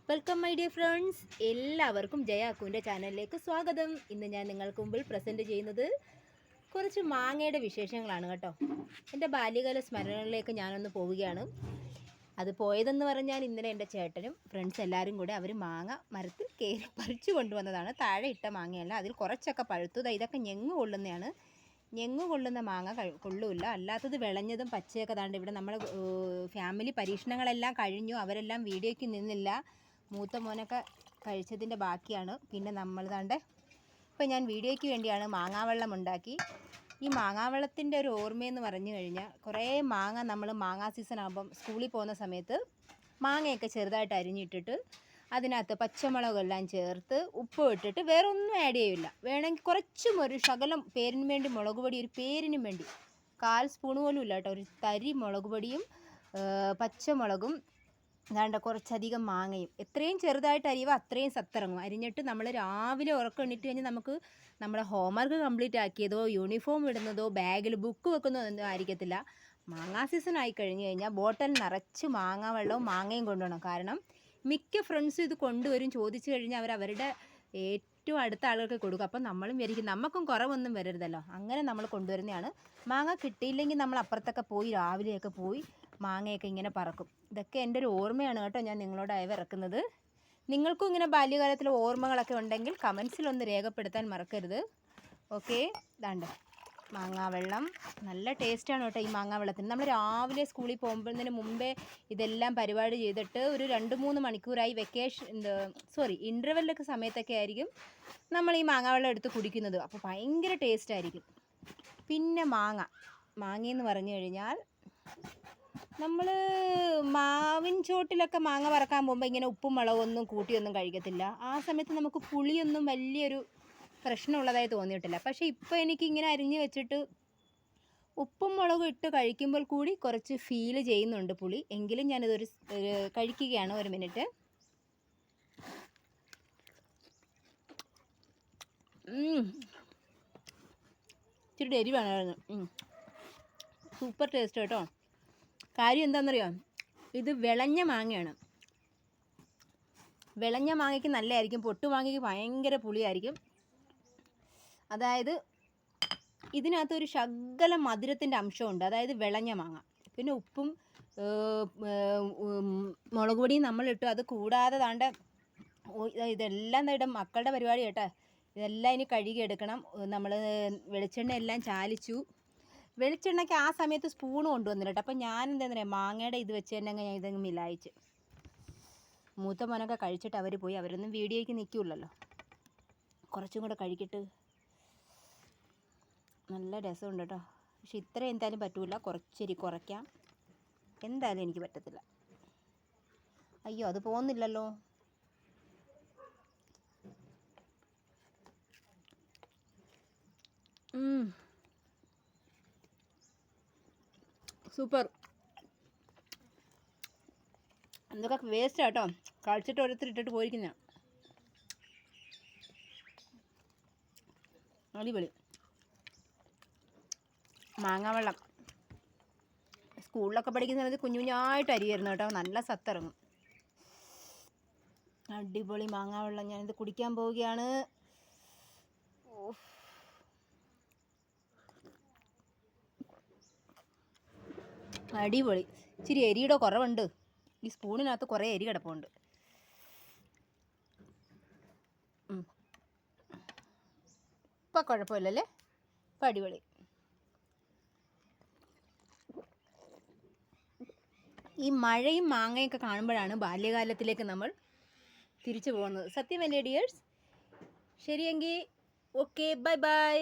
Welcome my dear friends, എല്ലാവർക്കും ജയ അക്കുവിൻ്റെ ചാനലിലേക്ക് സ്വാഗതം. ഇന്ന് ഞാൻ നിങ്ങൾക്ക് മുമ്പിൽ പ്രസൻറ്റ് ചെയ്യുന്നത് കുറച്ച് മാങ്ങയുടെ വിശേഷങ്ങളാണ് കേട്ടോ. എൻ്റെ ബാല്യകാല സ്മരണകളിലേക്ക് ഞാനൊന്ന് പോവുകയാണ്. അത് പോയതെന്ന് പറഞ്ഞാൽ ഇന്നലെ എൻ്റെ ചേട്ടനും ഫ്രണ്ട്സ് എല്ലാവരും കൂടെ അവർ മാങ്ങ മരത്തിൽ കയറി പറിച്ചു കൊണ്ടുവന്നതാണ്. താഴെ ഇട്ട മാങ്ങയല്ല, അതിൽ കുറച്ചൊക്കെ പഴുത്തത്. ഇതൊക്കെ ഞെങ്ങ് കൊള്ളുന്നതാണ്. ഞെങ്ങ് കൊള്ളുന്ന മാങ്ങ കൊള്ളൂല്ല, അല്ലാത്തത് വിളഞ്ഞതും പച്ചയൊക്കെ താണ്ട്. ഇവിടെ നമ്മൾ ഫാമിലി പരീക്ഷണങ്ങളെല്ലാം കഴിഞ്ഞു, അവരെല്ലാം വീഡിയോയ്ക്ക് നിന്നില്ല. മൂത്ത മോനൊക്കെ കഴിച്ചതിൻ്റെ ബാക്കിയാണ്. പിന്നെ നമ്മൾ താണ്ട് ഇപ്പം ഞാൻ വീഡിയോയ്ക്ക് വേണ്ടിയാണ് മാങ്ങാവെള്ളം ഉണ്ടാക്കി. ഈ മാങ്ങാവെള്ളത്തിൻ്റെ ഒരു ഓർമ്മയെന്ന് പറഞ്ഞു കഴിഞ്ഞാൽ, കുറേ മാങ്ങ നമ്മൾ മാങ്ങാ സീസൺ ആകുമ്പം സ്കൂളിൽ പോകുന്ന സമയത്ത് മാങ്ങയൊക്കെ ചെറുതായിട്ട് അരിഞ്ഞിട്ടിട്ട് അതിനകത്ത് പച്ചമുളകെല്ലാം ചേർത്ത് ഉപ്പ് ഇട്ടിട്ട് വേറെ ഒന്നും ആഡ് ചെയ്യില്ല. വേണമെങ്കിൽ കുറച്ചും ഒരു ശകലം പേരിന് വേണ്ടി മുളക് പൊടി, ഒരു പേരിനും വേണ്ടി 1/4 സ്പൂൺ പോലും ഇല്ല കേട്ടോ, ഒരു തരി മുളക് പൊടിയും പച്ചമുളകും അതാണ്ട് കുറച്ചധികം മാങ്ങയും, എത്രയും ചെറുതായിട്ട് അരിയുക അത്രയും സത്തിറങ്ങും. അരിഞ്ഞിട്ട് നമ്മൾ രാവിലെ ഉറക്കം എണീറ്റ് കഴിഞ്ഞാൽ നമുക്ക് നമ്മുടെ ഹോംവർക്ക് കംപ്ലീറ്റ് ആക്കിയതോ യൂണിഫോം ഇടുന്നതോ ബാഗിൽ ബുക്ക് വെക്കുന്നതോ ഒന്നും ആയിരിക്കത്തില്ല. മാങ്ങാ സീസൺ ആയി കഴിഞ്ഞ് കഴിഞ്ഞാൽ ബോട്ടിൽ നിറച്ച് മാങ്ങാ വെള്ളവും മാങ്ങയും കൊണ്ടുപോകണം. കാരണം മിക്ക ഫ്രണ്ട്സും ഇത് കൊണ്ടുവരും. ചോദിച്ചു കഴിഞ്ഞാൽ അവരുടെ ഏറ്റവും അടുത്ത ആളുകൾക്ക് കൊടുക്കും. അപ്പം നമ്മളും വിചാരിക്കും നമുക്കും കുറവൊന്നും വരരുതല്ലോ, അങ്ങനെ നമ്മൾ കൊണ്ടുവരുന്നതാണ്. മാങ്ങ കിട്ടിയില്ലെങ്കിൽ നമ്മൾ അപ്പുറത്തൊക്കെ പോയി രാവിലെയൊക്കെ പോയി മാങ്ങയൊക്കെ ഇങ്ങനെ പറക്കും. ഇതൊക്കെ എൻ്റെ ഒരു ഓർമ്മയാണ് കേട്ടോ, ഞാൻ നിങ്ങളോട് അയവിറക്കുന്നത്. നിങ്ങൾക്കും ഇങ്ങനെ ബാല്യകാലത്തിലെ ഓർമ്മകളൊക്കെ ഉണ്ടെങ്കിൽ കമൻസിലൊന്ന് രേഖപ്പെടുത്താൻ മറക്കരുത്. ഓക്കെ, ഇതാണ്ട് മാങ്ങാവെള്ളം. നല്ല ടേസ്റ്റാണ് കേട്ടോ ഈ മാങ്ങാവെള്ളത്തിന്. നമ്മൾ രാവിലെ സ്കൂളിൽ പോകുന്നതിന് മുമ്പേ ഇതെല്ലാം പരിപാടി ചെയ്തിട്ട് ഒരു 2-3 മണിക്കൂറായി ഇൻ്റർവെല്ലൊക്കെ സമയത്തൊക്കെ ആയിരിക്കും നമ്മൾ ഈ മാങ്ങാവെള്ളം എടുത്ത് കുടിക്കുന്നത്. അപ്പോൾ ഭയങ്കര ടേസ്റ്റായിരിക്കും. പിന്നെ മാങ്ങയെന്ന് പറഞ്ഞു കഴിഞ്ഞാൽ, നമ്മൾ മാവിൻ ചോട്ടിലൊക്കെ മാങ്ങ പറക്കാൻ പോകുമ്പോൾ ഇങ്ങനെ ഉപ്പും മുളകൊന്നും കൂട്ടിയൊന്നും കഴിക്കത്തില്ല. ആ സമയത്ത് നമുക്ക് പുളിയൊന്നും വലിയൊരു പ്രശ്നമുള്ളതായി തോന്നിയിട്ടില്ല. പക്ഷേ ഇപ്പോൾ എനിക്കിങ്ങനെ അരിഞ്ഞ് വെച്ചിട്ട് ഉപ്പും മുളകും ഇട്ട് കഴിക്കുമ്പോൾ കൂടി കുറച്ച് ഫീൽ ചെയ്യുന്നുണ്ട് പുളി. എങ്കിലും ഞാനിതൊരു കഴിക്കുകയാണ്. ഒരു മിനിറ്റ്. ഇച്ചിരി എരിവാണ്. സൂപ്പർ ടേസ്റ്റ് കേട്ടോ. കാര്യം എന്താണെന്നറിയോ, ഇത് വിളഞ്ഞ മാങ്ങയാണ്. വിളഞ്ഞ മാങ്ങയ്ക്ക് നല്ലതായിരിക്കും, പൊട്ടു മാങ്ങയ്ക്ക് ഭയങ്കര പുളിയായിരിക്കും. അതായത് ഇതിനകത്തൊരു ശകലം മധുരത്തിൻ്റെ അംശമുണ്ട്, അതായത് വിളഞ്ഞ മാങ്ങ. പിന്നെ ഉപ്പും മുളക് പൊടിയും നമ്മളിട്ടു. അത് കൂടാതെ താണ്ട് ഇതെല്ലാം ഇടം മക്കളുടെ പരിപാടി കേട്ടോ. ഇതെല്ലാം ഇനി കഴുകിയെടുക്കണം. നമ്മൾ വെളിച്ചെണ്ണ എല്ലാം ചാലിച്ചു. വെളിച്ചെണ്ണയ്ക്ക് ആ സമയത്ത് സ്പൂണ് കൊണ്ടുവന്നില്ല കേട്ടോ. അപ്പം ഞാൻ എന്താ പറയുക, മാങ്ങയുടെ ഇത് വെച്ച് തന്നെ ഞാൻ ഇതങ്ങ് മിലായിച്ച്. മൂത്ത മോനൊക്കെ കഴിച്ചിട്ട് അവർ പോയി. അവരൊന്നും വീഡിയോയ്ക്ക് നിൽക്കില്ലല്ലോ. കുറച്ചും കൂടെ കഴിക്കിട്ട്. നല്ല രസമുണ്ട് കേട്ടോ. പക്ഷെ ഇത്ര എന്തായാലും പറ്റില്ല, കുറച്ചരി കുറയ്ക്കാം. എന്തായാലും എനിക്ക് പറ്റത്തില്ല. അയ്യോ, അത് പോകുന്നില്ലല്ലോ. സൂപ്പർ. എന്തൊക്കെ വേസ്റ്റ് കേട്ടോ, കഴിച്ചിട്ട് ഓരോരുത്തർ ഇട്ടിട്ട് പോയിരിക്കുന്ന. അടിപൊളി മാങ്ങാവെള്ളം. സ്കൂളിലൊക്കെ പഠിക്കുന്ന സമയത്ത് കുഞ്ഞുകുഞ്ഞായിട്ട് അരിയായിരുന്നു കേട്ടോ, നല്ല സത്തിറങ്ങും. അടിപൊളി മാങ്ങാവെള്ളം. ഞാനിത് കുടിക്കാൻ പോവുകയാണ്. അടിപൊളി. ഇച്ചിരി എരിയുടെ കുറവുണ്ട്. ഈ സ്പൂണിനകത്ത് കുറേ എരി കിടപ്പുണ്ട്. ഇപ്പം കുഴപ്പമില്ലല്ലേ, ഇപ്പം അടിപൊളി. ഈ മഴയും മാങ്ങയൊക്കെ കാണുമ്പോഴാണ് ബാല്യകാലത്തിലേക്ക് നമ്മൾ തിരിച്ചു പോകുന്നത്. സത്യമല്ലേ ഡിയേഴ്സ്? ശരിയെങ്കിൽ ഓക്കെ, ബൈ ബൈ.